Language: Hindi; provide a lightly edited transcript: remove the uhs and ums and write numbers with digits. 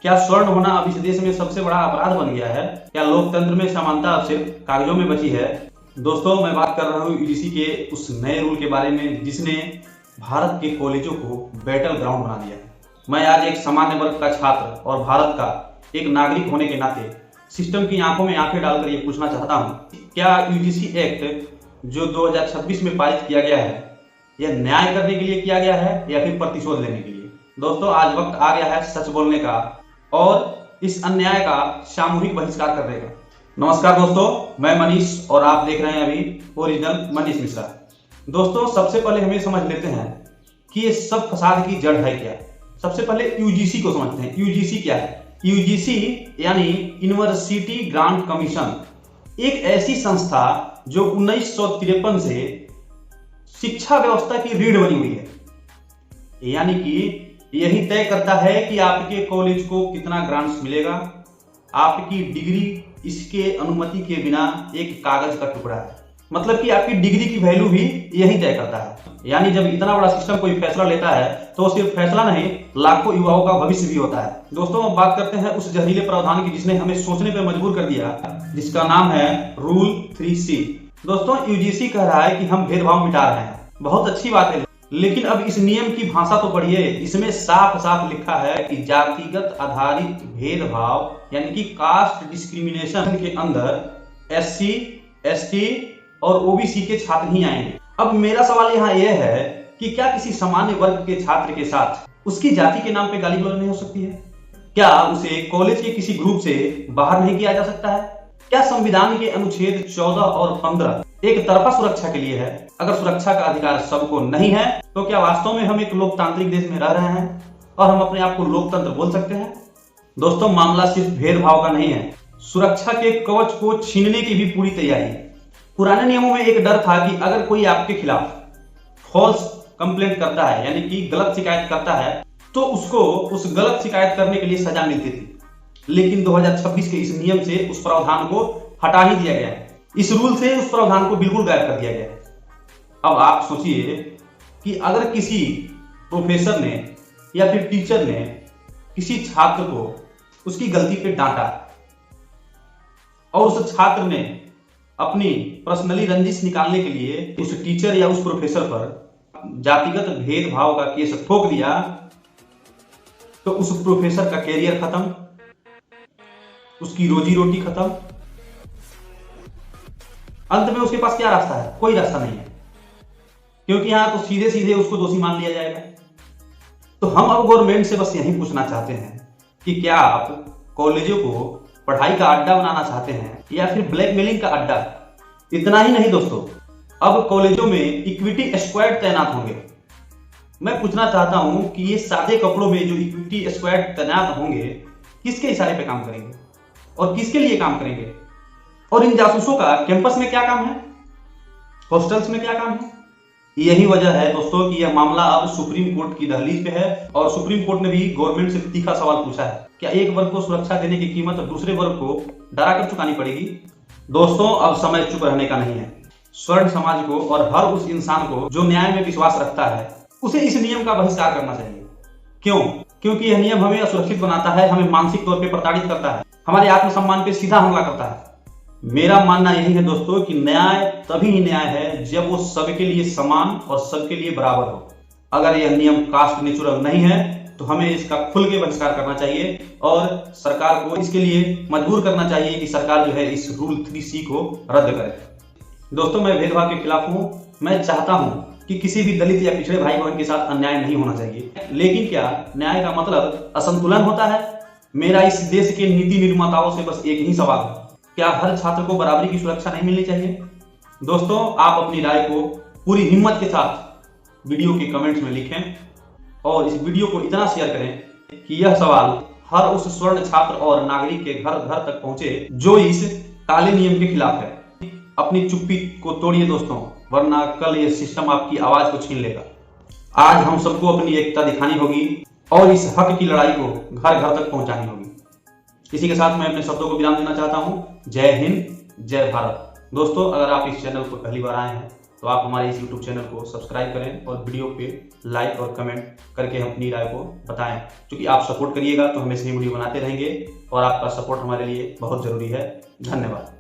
क्या स्वर्ण होना अब इस देश में सबसे बड़ा अपराध बन गया है? क्या लोकतंत्र में समानता अब सिर्फ कागजों में बची है? दोस्तों, मैं बात कर रहा हूँ यूजीसी के उस नए रूल के बारे में जिसने भारत के कॉलेजों को बैटल ग्राउंड बना दिया है। मैं आज एक सामान्य वर्ग का छात्र और भारत का एक नागरिक होने के नाते सिस्टम की आंखों में आंखें डालकर ये पूछना चाहता हूँ, क्या यूजीसी एक्ट जो 2026 में पारित किया गया है, यह न्याय करने के लिए किया गया है या फिर प्रतिशोध लेने के लिए? दोस्तों, आज वक्त आ गया है सच बोलने का और इस अन्याय का सामूहिक बहिष्कार करने का। नमस्कार दोस्तों, मैं मनीष और आप देख रहे हैं अभी ओरिजिनल मनीष मिश्रा। दोस्तों, सबसे पहले हमें समझ लेते हैं कि ये सब फसाद की जड़ है क्या। सबसे पहले यूजीसी को समझते हैं। यूजीसी क्या है? यूजीसी यानी यूनिवर्सिटी ग्रांट कमीशन, एक ऐसी संस्था जो 1953 से शिक्षा व्यवस्था की रीढ़ बनी हुई है। यानी कि यही तय करता है कि आपके कॉलेज को कितना ग्रांट्स मिलेगा। आपकी डिग्री इसके अनुमति के बिना एक कागज का टुकड़ा है। मतलब कि आपकी डिग्री की वैल्यू भी यही तय करता है। यानी जब इतना बड़ा सिस्टम कोई फैसला लेता है तो सिर्फ फैसला नहीं, लाखों युवाओं का भविष्य भी होता है। दोस्तों, अब बात करते हैं उस जहरीले प्रावधान की जिसने हमें सोचने पर मजबूर कर दिया, जिसका नाम है रूल 3C। दोस्तों, यूजीसी कह रहा है कि हम भेदभाव मिटा रहे हैं। बहुत अच्छी बात है, लेकिन अब इस नियम की भाषा तो पढ़िए। इसमें साफ साफ लिखा है कि जातिगत आधारित भेदभाव यानी कि कास्ट डिस्क्रिमिनेशन के अंदर एससी, एसटी और ओबीसी के छात्र ही आएंगे। अब मेरा सवाल यहाँ यह है कि क्या किसी सामान्य वर्ग के छात्र के साथ उसकी जाति के नाम पे गाली गलौज नहीं हो सकती है? क्या उसे कॉलेज के किसी ग्रुप से बाहर नहीं किया जा सकता है? क्या संविधान के अनुच्छेद 14 और 15 एक तरफा सुरक्षा के लिए है? अगर सुरक्षा का अधिकार सबको नहीं है तो क्या वास्तव में हम एक लोकतांत्रिक देश में रह रहे हैं और हम अपने आप को लोकतंत्र बोल सकते हैं? दोस्तों, मामला सिर्फ भेदभाव का नहीं है, सुरक्षा के कवच को छीनने की भी पूरी तैयारी। पुराने नियमों में एक डर था कि अगर कोई आपके खिलाफ फॉल्स कंप्लेंट करता है यानी कि गलत शिकायत करता है तो उसको उस गलत शिकायत करने के लिए सजा मिलती थी। लेकिन 2026 के इस नियम से उस प्रावधान को हटा ही दिया गया है। इस रूल से उस प्रावधान को बिल्कुल गायब कर दिया गया है। अब आप सोचिए कि अगर किसी प्रोफेसर ने या फिर टीचर ने किसी छात्र को उसकी गलती पे डांटा और उस छात्र ने अपनी पर्सनली रंजिश निकालने के लिए उस टीचर या उस प्रोफेसर पर जातिगत भेदभाव का केस ठोक दिया, तो उस प्रोफेसर का कैरियर खत्म, उसकी रोजी रोटी खत्म। अंत में उसके पास क्या रास्ता है? कोई रास्ता नहीं है, क्योंकि यहां तो सीधे सीधे उसको दोषी मान लिया जाएगा। तो हम अब गवर्नमेंट से बस यही पूछना चाहते हैं कि क्या आप कॉलेजों को पढ़ाई का अड्डा बनाना चाहते हैं या फिर ब्लैकमेलिंग का अड्डा? इतना ही नहीं दोस्तों, अब कॉलेजों में इक्विटी स्क्वाड तैनात होंगे। मैं पूछना चाहता हूं कि ये सादे कपड़ों में जो इक्विटी स्क्वाड तैनात होंगे किसके इशारे पे काम करेंगे और किसके लिए काम करेंगे? और इन जासूसों का कैंपस में क्या काम है? हॉस्टल्स में क्या काम है? यही वजह है दोस्तों कि यह मामला अब सुप्रीम कोर्ट की दहलीज पे है और सुप्रीम कोर्ट ने भी गवर्नमेंट से तीखा सवाल पूछा है, क्या एक वर्ग को सुरक्षा देने की कीमत दूसरे वर्ग को डरा कर चुकानी पड़ेगी? दोस्तों, अब समय चुप रहने का नहीं है। स्वर्ण समाज को और हर उस इंसान को जो न्याय में विश्वास रखता है उसे इस नियम का बहिष्कार करना चाहिए। क्यों? क्योंकि यह नियम हमें असुरक्षित बनाता है, हमें मानसिक तौर पर प्रताड़ित करता है, हमारे आत्मसम्मान पर सीधा हमला करता है। मेरा मानना यही है दोस्तों कि न्याय तभी ही न्याय है जब वो सबके लिए समान और सबके लिए बराबर हो। अगर यह नियम कास्ट नेचुरल नहीं है तो हमें इसका खुल के बहिष्कार करना चाहिए और सरकार को इसके लिए मजबूर करना चाहिए कि सरकार जो है इस रूल 3C को रद्द करे। दोस्तों, मैं भेदभाव के खिलाफ हूं। मैं चाहता हूं कि किसी भी दलित या पिछड़े भाई बहन के साथ अन्याय नहीं होना चाहिए, लेकिन क्या न्याय का मतलब असंतुलन होता है? मेरा इस देश के नीति निर्माताओं से बस एक ही सवाल है, क्या हर छात्र को बराबरी की सुरक्षा नहीं मिलनी चाहिए? दोस्तों, आप अपनी राय को पूरी हिम्मत के साथ वीडियो के कमेंट्स में लिखें और इस वीडियो को इतना शेयर करें कि यह सवाल हर उस स्वर्ण छात्र और नागरिक के घर घर तक पहुंचे जो इस काले नियम के खिलाफ है। अपनी चुप्पी को तोड़िए दोस्तों, वरना कल यह सिस्टम आपकी आवाज को छीन लेगा। आज हम सबको अपनी एकता दिखानी होगी और इस हक की लड़ाई को घर घर तक पहुंचानी होगी। इसी के साथ मैं अपने शब्दों को विराम देना चाहता हूं। जय हिंद, जय भारत। दोस्तों, अगर आप इस चैनल पर पहली बार आए हैं तो आप हमारे इस YouTube चैनल को सब्सक्राइब करें और वीडियो पे लाइक और कमेंट करके अपनी राय को बताएं, क्योंकि आप सपोर्ट करिएगा तो हम ऐसे ही वीडियो बनाते रहेंगे और आपका सपोर्ट हमारे लिए बहुत ज़रूरी है। धन्यवाद।